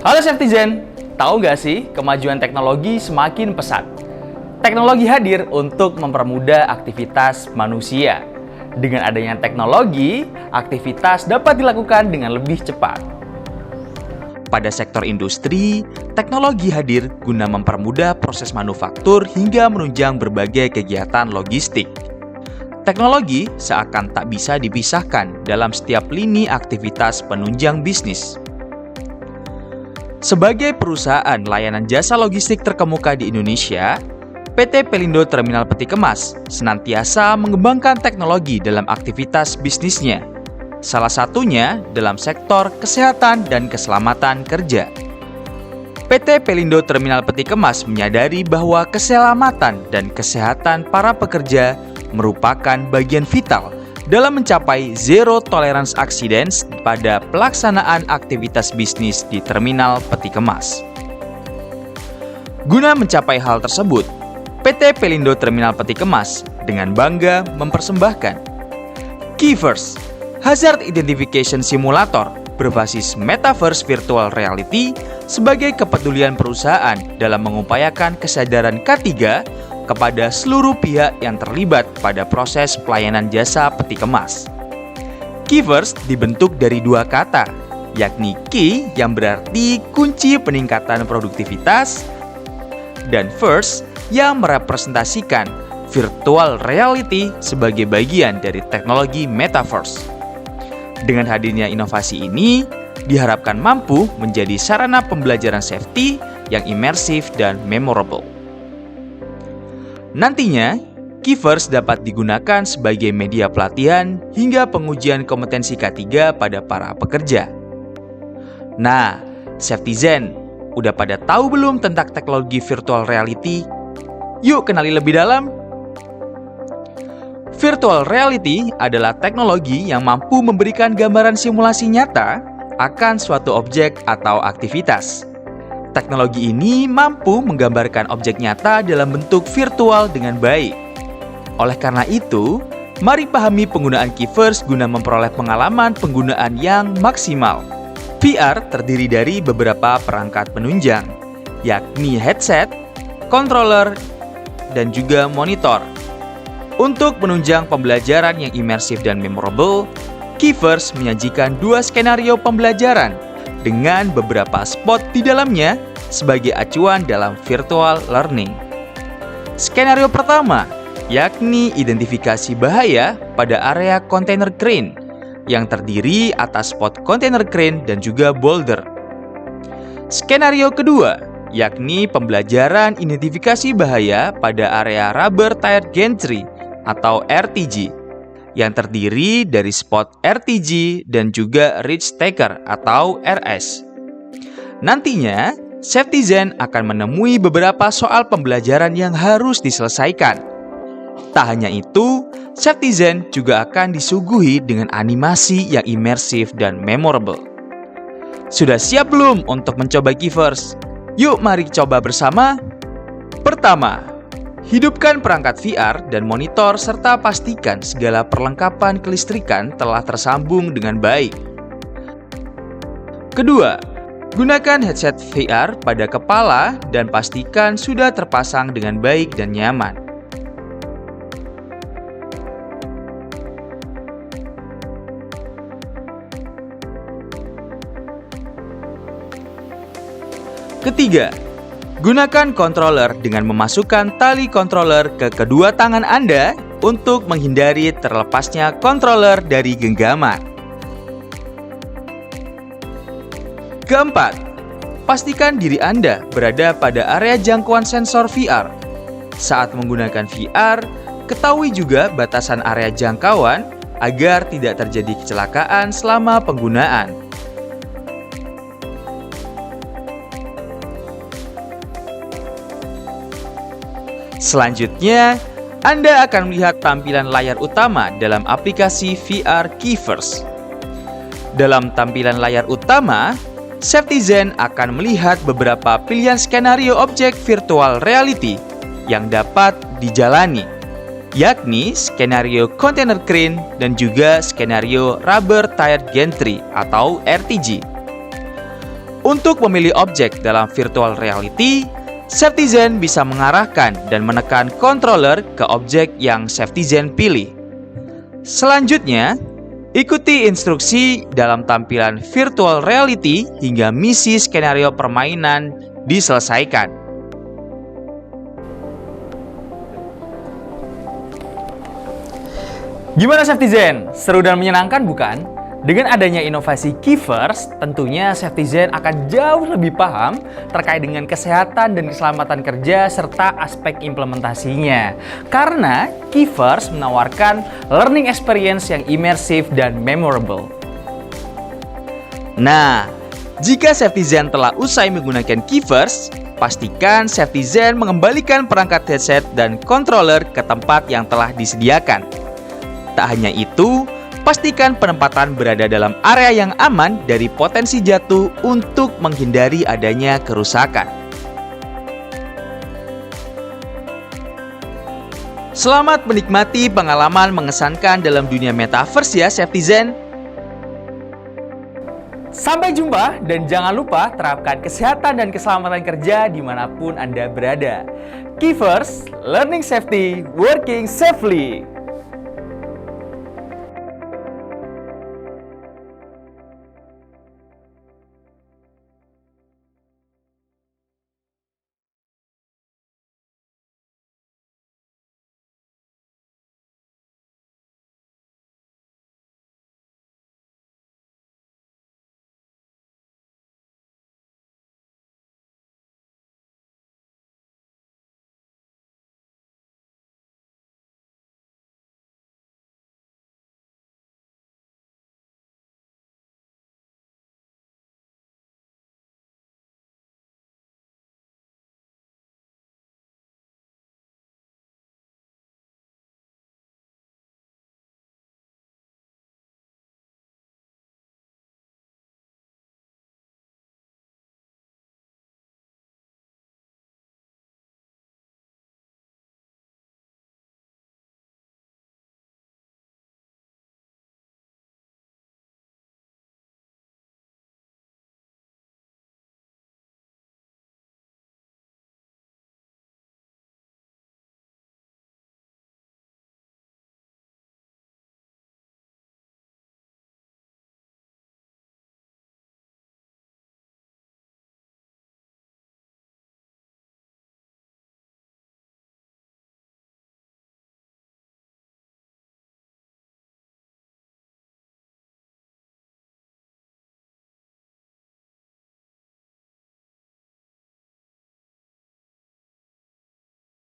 Halo Safetyzen, tahu nggak sih kemajuan teknologi semakin pesat? Teknologi hadir untuk mempermudah aktivitas manusia. Dengan adanya teknologi, aktivitas dapat dilakukan dengan lebih cepat. Pada sektor industri, teknologi hadir guna mempermudah proses manufaktur hingga menunjang berbagai kegiatan logistik. Teknologi seakan tak bisa dipisahkan dalam setiap lini aktivitas penunjang bisnis. Sebagai perusahaan layanan jasa logistik terkemuka di Indonesia, PT Pelindo Terminal Peti Kemas senantiasa mengembangkan teknologi dalam aktivitas bisnisnya. Salah satunya dalam sektor kesehatan dan keselamatan kerja. PT Pelindo Terminal Peti Kemas menyadari bahwa keselamatan dan kesehatan para pekerja merupakan bagian vital dalam mencapai zero tolerance accidents pada pelaksanaan aktivitas bisnis di Terminal Peti Kemas. Guna mencapai hal tersebut, PT Pelindo Terminal Peti Kemas dengan bangga mempersembahkan Keyverse, Hazard Identification Simulator berbasis Metaverse Virtual Reality sebagai kepedulian perusahaan dalam mengupayakan kesadaran K3 kepada seluruh pihak yang terlibat pada proses pelayanan jasa peti kemas. Keyverse dibentuk dari dua kata, yakni key yang berarti kunci peningkatan produktivitas, dan verse yang merepresentasikan virtual reality sebagai bagian dari teknologi metaverse. Dengan hadirnya inovasi ini, diharapkan mampu menjadi sarana pembelajaran safety yang imersif dan memorable. Nantinya, Keyverse dapat digunakan sebagai media pelatihan hingga pengujian kompetensi K3 pada para pekerja. Nah, Safetyzen, udah pada tahu belum tentang teknologi virtual reality? Yuk kenali lebih dalam. Virtual reality adalah teknologi yang mampu memberikan gambaran simulasi nyata akan suatu objek atau aktivitas. Teknologi ini mampu menggambarkan objek nyata dalam bentuk virtual dengan baik. Oleh karena itu, mari pahami penggunaan Keyverse guna memperoleh pengalaman penggunaan yang maksimal. VR terdiri dari beberapa perangkat penunjang, yakni headset, controller, dan juga monitor. Untuk menunjang pembelajaran yang imersif dan memorable, Keyverse menyajikan dua skenario pembelajaran dengan beberapa spot di dalamnya sebagai acuan dalam virtual learning. Skenario pertama, yakni identifikasi bahaya pada area kontainer crane yang terdiri atas spot kontainer crane dan juga boulder. Skenario kedua, yakni pembelajaran identifikasi bahaya pada area rubber tire gantry atau RTG yang terdiri dari spot RTG dan juga ridge taker atau RS. Nantinya, Safetyzen akan menemui beberapa soal pembelajaran yang harus diselesaikan. Tak hanya itu, Safetyzen juga akan disuguhi dengan animasi yang imersif dan memorable. Sudah siap belum untuk mencoba Keyverse? Yuk mari coba bersama. Pertama, hidupkan perangkat VR dan monitor serta pastikan segala perlengkapan kelistrikan telah tersambung dengan baik. Kedua, gunakan headset VR pada kepala dan pastikan sudah terpasang dengan baik dan nyaman. Ketiga, gunakan controller dengan memasukkan tali controller ke kedua tangan Anda untuk menghindari terlepasnya controller dari genggaman. Keempat, pastikan diri Anda berada pada area jangkauan sensor VR. Saat menggunakan VR, ketahui juga batasan area jangkauan agar tidak terjadi kecelakaan selama penggunaan. Selanjutnya, Anda akan melihat tampilan layar utama dalam aplikasi VR Keyverse. Dalam tampilan layar utama, Safetyzen akan melihat beberapa pilihan skenario objek virtual reality yang dapat dijalani, yakni skenario container crane dan juga skenario rubber tire gantry atau RTG. Untuk memilih objek dalam virtual reality, Safetyzen bisa mengarahkan dan menekan controller ke objek yang Safetyzen pilih. Selanjutnya, ikuti instruksi dalam tampilan virtual reality hingga misi skenario permainan diselesaikan. Gimana Safetyzen? Seru dan menyenangkan bukan? Dengan adanya inovasi Keyverse, tentunya Safetyzen akan jauh lebih paham terkait dengan kesehatan dan keselamatan kerja serta aspek implementasinya. Karena Keyverse menawarkan learning experience yang imersif dan memorable. Nah, jika Safetyzen telah usai menggunakan Keyverse, pastikan Safetyzen mengembalikan perangkat headset dan controller ke tempat yang telah disediakan. Tak hanya itu, pastikan penempatan berada dalam area yang aman dari potensi jatuh untuk menghindari adanya kerusakan. Selamat menikmati pengalaman mengesankan dalam dunia metaverse ya Safetyzen. Sampai jumpa dan jangan lupa terapkan kesehatan dan keselamatan kerja dimanapun Anda berada. Keyverse, learning safety, working safely.